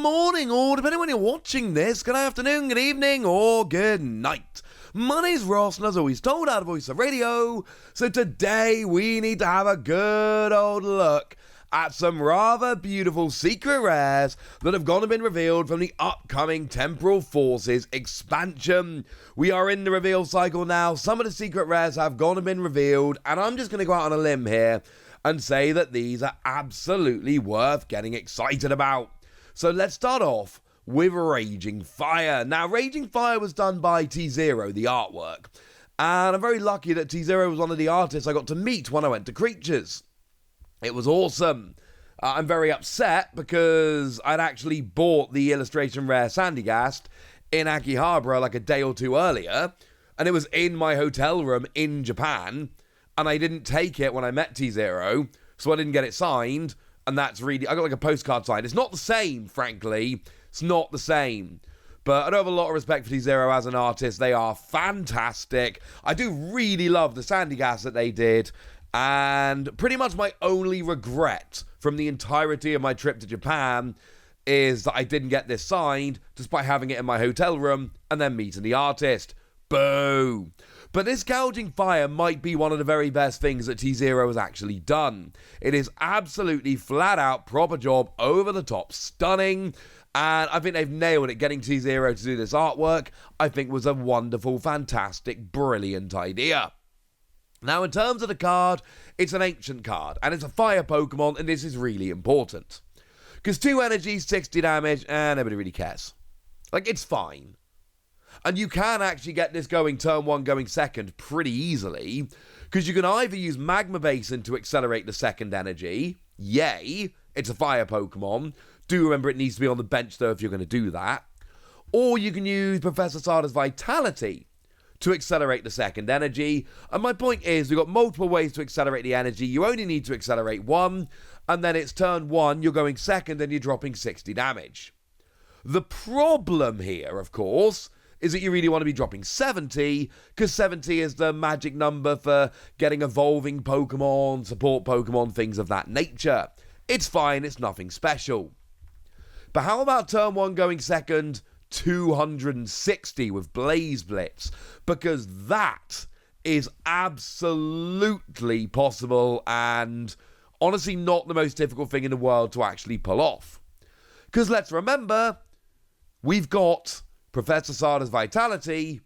morning, or depending on when you're watching this, good afternoon, good evening, or good night. My name's Ross, and as always told, out of Voice of Radio. So today we need to have a good old look at some rather beautiful secret rares that have gone and been revealed from the upcoming Temporal Forces expansion. We are in the reveal cycle now. Some of the secret rares have gone and been revealed, and I'm just going to go out on a limb here and say that these are absolutely worth getting excited about. So let's start off with Raging Fire. Now, Raging Fire was done by T0, the artwork, and I'm very lucky that T0 was one of the artists I got to meet when I went to Creatures. It was awesome. I'm very upset because I'd actually bought the illustration rare Sandygast in Akihabara like a day or two earlier, and it was in my hotel room in Japan, and I didn't take it when I met T0, so I didn't get it signed, and that's really... I got like a postcard signed. It's not the same, frankly. It's not the same. But I do have a lot of respect for T0 as an artist. They are fantastic. I do really love the Sandygast that they did, and pretty much my only regret from the entirety of my trip to Japan is that I didn't get this signed, despite having it in my hotel room, and then meeting the artist. Boo! But this Gouging Fire might be one of the very best things that T0 has actually done. It is absolutely flat out, proper job, over the top, stunning, and I think they've nailed it. Getting T0 to do this artwork, I think, was a wonderful, fantastic, brilliant idea. Now, in terms of the card, it's an ancient card, and it's a fire Pokemon, and this is really important. Because 2 energy, 60 damage, and nobody really cares. Like, it's fine. And you can actually get this going turn 1, going second pretty easily, because you can either use Magma Basin to accelerate the second energy. Yay, it's a fire Pokemon. Do remember it needs to be on the bench, though, if you're going to do that. Or you can use Professor Sada's Vitality to accelerate the second energy. And my point is, we've got multiple ways to accelerate the energy. You only need to accelerate one, and then it's turn 1, you're going second, and you're dropping 60 damage. The problem here, of course, is that you really want to be dropping 70, because 70 is the magic number for getting evolving Pokemon, support Pokemon, things of that nature. It's fine, it's nothing special. But how about turn 1 going second, 260 with Blaze Blitz? Because that is absolutely possible and honestly not the most difficult thing in the world to actually pull off. Because let's remember, we've got Professor Sada's Vitality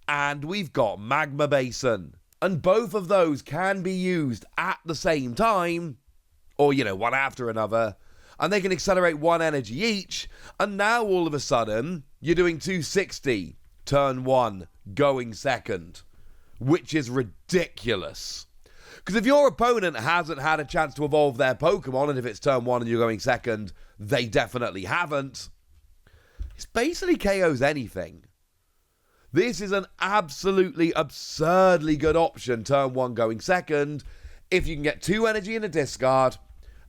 and we've got Magma Basin. And both of those can be used at the same time, or, one after another, and they can accelerate 1 energy each, and now all of a sudden, you're doing 260, turn 1, going second, which is ridiculous. Because if your opponent hasn't had a chance to evolve their Pokemon, and if it's turn 1 and you're going second, they definitely haven't, it basically KOs anything. This is an absolutely absurdly good option, turn 1 going second, if you can get 2 energy in a discard,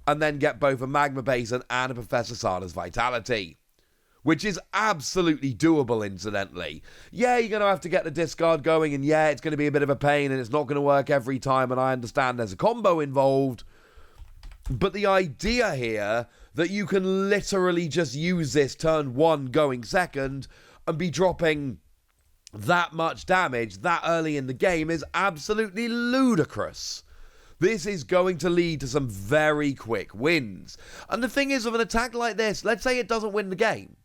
and then get both a Magma Basin and a Professor Sada's Vitality. Which is absolutely doable, incidentally. Yeah, you're going to have to get the discard going, and yeah, it's going to be a bit of a pain, and it's not going to work every time, and I understand there's a combo involved. But the idea here that you can literally just use this turn 1 going second and be dropping that much damage that early in the game is absolutely ludicrous. This is going to lead to some very quick wins. And the thing is, with an attack like this, let's say it doesn't win the game.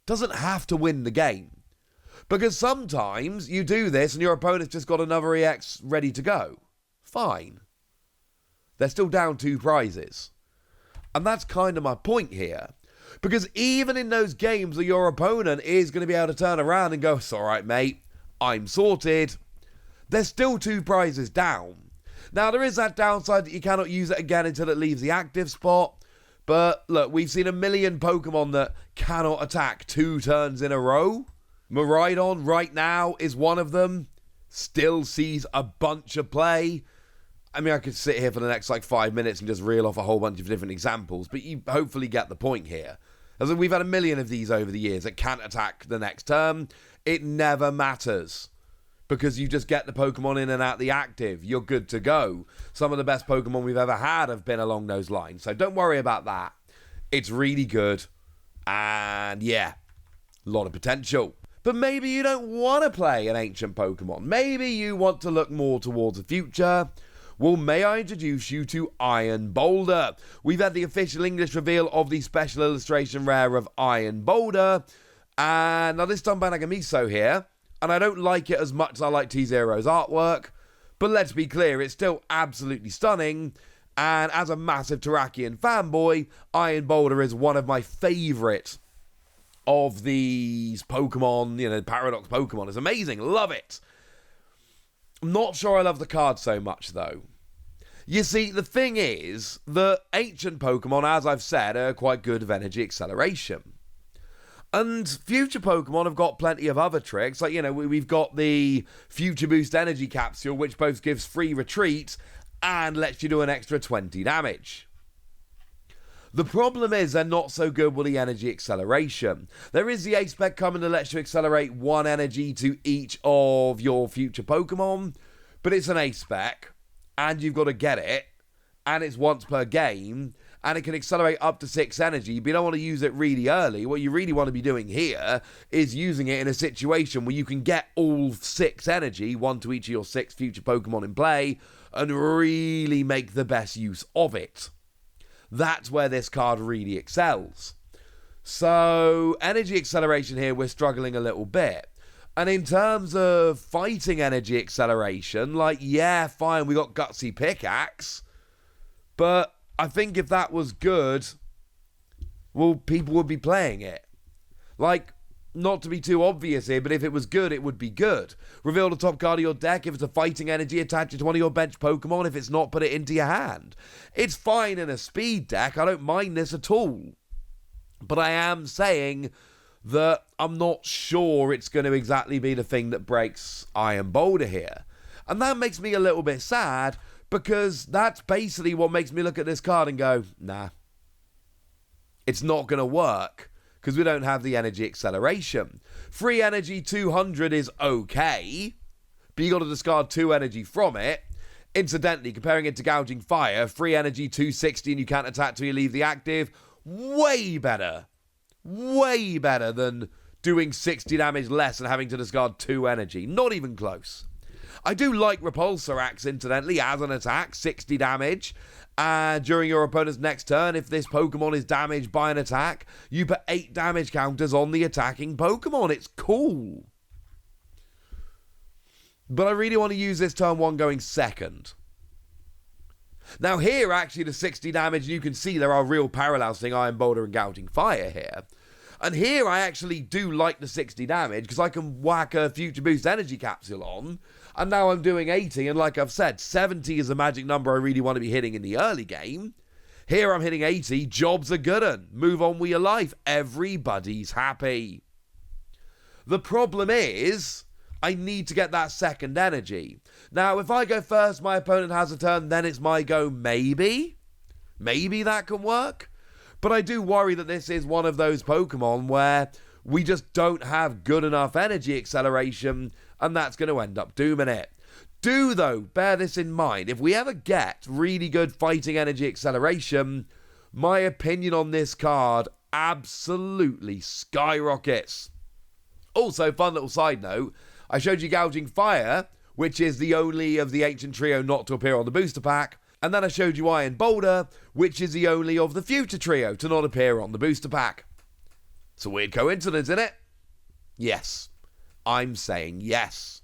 Doesn't have to win the game. Because sometimes you do this and your opponent's just got another EX ready to go. Fine. They're still down 2 prizes. And that's kind of my point here. Because even in those games where your opponent is going to be able to turn around and go, it's alright mate, I'm sorted, there's still 2 prizes down. Now, there is that downside that you cannot use it again until it leaves the active spot. But, look, we've seen a million Pokemon that cannot attack 2 turns in a row. Miraidon, right now, is one of them. Still sees a bunch of play. I mean, I could sit here for the next, 5 minutes and just reel off a whole bunch of different examples. But you hopefully get the point here. As in, we've had a million of these over the years that can't attack the next turn. It never matters. Because you just get the Pokemon in and out the active. You're good to go. Some of the best Pokemon we've ever had have been along those lines. So don't worry about that. It's really good. And yeah, a lot of potential. But maybe you don't want to play an ancient Pokemon. Maybe you want to look more towards the future. Well, may I introduce you to Iron Boulder? We've had the official English reveal of the special illustration rare of Iron Boulder. And now this time by Nagamiso here. And I don't like it as much as I like T-Zero's artwork. But let's be clear, it's still absolutely stunning. And as a massive Terrakion fanboy, Iron Boulder is one of my favourite of these Pokemon, Paradox Pokemon. It's amazing. Love it. I'm not sure I love the card so much, though. You see, the thing is that ancient Pokemon, as I've said, are quite good with energy acceleration. And future Pokemon have got plenty of other tricks. Like, we've got the Future Boost Energy Capsule, which both gives free retreat and lets you do an extra 20 damage. The problem is they're not so good with the energy acceleration. There is the A-Spec coming that lets you accelerate 1 energy to each of your future Pokemon, but it's an A-Spec, and you've got to get it, and it's once per game, and it can accelerate up to 6 energy, but you don't want to use it really early. What you really want to be doing here is using it in a situation where you can get all 6 energy, 1 to each of your 6 future Pokemon in play, and really make the best use of it. That's where this card really excels. So, energy acceleration here, we're struggling a little bit. And in terms of fighting energy acceleration, yeah, fine, we got Gutsy Pickaxe. But I think if that was good, well, people would be playing it. Not to be too obvious here, but if it was good, it would be good. Reveal the top card of your deck. If it's a fighting energy, attach it to one of your bench Pokemon. If it's not, put it into your hand. It's fine in a speed deck. I don't mind this at all. But I am saying that I'm not sure it's going to exactly be the thing that breaks Iron Boulder here. And that makes me a little bit sad, because that's basically what makes me look at this card and go, nah, it's not going to work. Because we don't have the energy acceleration. Free energy 200 is okay, but you got to discard 2 energy from it. Incidentally, comparing it to Gouging Fire, free energy 260 and you can't attack till you leave the active, way better. Way better than doing 60 damage less and having to discard 2 energy. Not even close. I do like Repulsor Axe, incidentally, as an attack, 60 damage. And during your opponent's next turn, if this Pokemon is damaged by an attack, you put 8 damage counters on the attacking Pokemon. It's cool. But I really want to use this turn 1 going second. Now here, actually, the 60 damage, you can see there are real parallels to Iron Boulder and Gouging Fire here. And here I actually do like the 60 damage, because I can whack a Future Boost Energy Capsule on. And now I'm doing 80, and like I've said, 70 is a magic number I really want to be hitting in the early game. Here I'm hitting 80, job's a good un. Move on with your life. Everybody's happy. The problem is, I need to get that second energy. Now, if I go first, my opponent has a turn, then it's my go, maybe. Maybe that can work. But I do worry that this is one of those Pokemon where we just don't have good enough energy acceleration, and that's going to end up dooming it. Do, though, bear this in mind. If we ever get really good fighting energy acceleration, my opinion on this card absolutely skyrockets. Also, fun little side note, I showed you Gouging Fire, which is the only of the Ancient Trio not to appear on the booster pack. And then I showed you Iron Boulder, which is the only of the Future Trio to not appear on the booster pack. It's a weird coincidence, isn't it? Yes. I'm saying yes.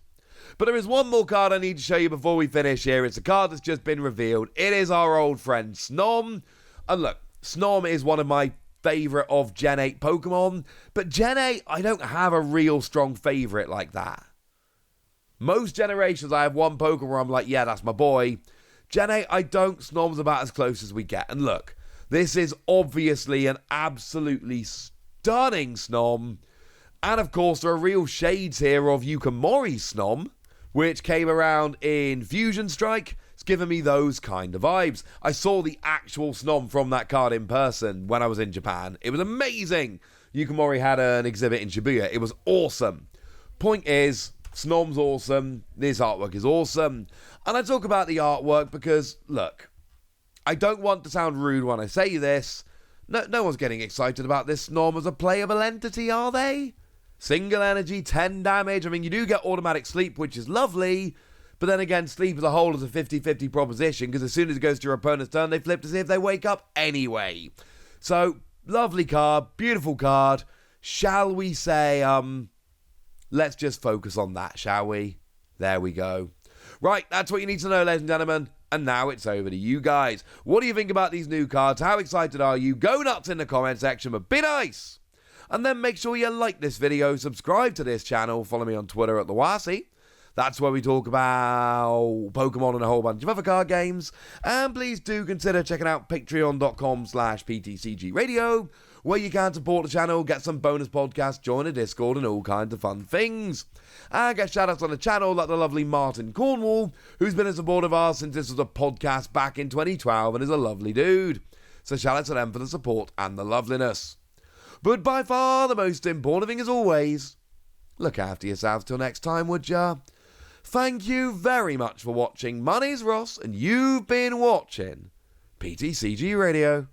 But there is one more card I need to show you before we finish here. It's a card that's just been revealed. It is our old friend Snom. And look, Snom is one of my favourite of Gen 8 Pokemon. But Gen 8, I don't have a real strong favourite like that. Most generations, I have one Pokemon where I'm like, yeah, that's my boy. Gen 8, I don't. Snom's about as close as we get. And look, this is obviously an absolutely stunning Snom. And of course, there are real shades here of Yukimori Snom, which came around in Fusion Strike. It's given me those kind of vibes. I saw the actual Snom from that card in person when I was in Japan. It was amazing. Yukimori had an exhibit in Shibuya. It was awesome. Point is, Snom's awesome. This artwork is awesome. And I talk about the artwork because, look, I don't want to sound rude when I say this, No one's getting excited about this Snom as a playable entity, are they? Single energy, 10 damage. I mean, you do get automatic sleep, which is lovely. But then again, sleep as a whole is a 50-50 proposition, because as soon as it goes to your opponent's turn, they flip to see if they wake up anyway. So, lovely card, beautiful card. Shall we say, let's just focus on that, shall we? There we go. Right, that's what you need to know, ladies and gentlemen. And now it's over to you guys. What do you think about these new cards? How excited are you? Go nuts in the comment section, but be nice. And then make sure you like this video, subscribe to this channel, follow me on Twitter at TheWasi. That's where we talk about Pokemon and a whole bunch of other card games. And please do consider checking out patreon.com/PTCG Radio, where you can support the channel, get some bonus podcasts, join a Discord, and all kinds of fun things. And get shoutouts on the channel like the lovely Martin Cornwall, who's been a supporter of ours since this was a podcast back in 2012 and is a lovely dude. So shoutouts to them for the support and the loveliness. But by far the most important thing, as always, look after yourselves till next time, would ya? Thank you very much for watching. My name's Ross, and you've been watching PTCG Radio.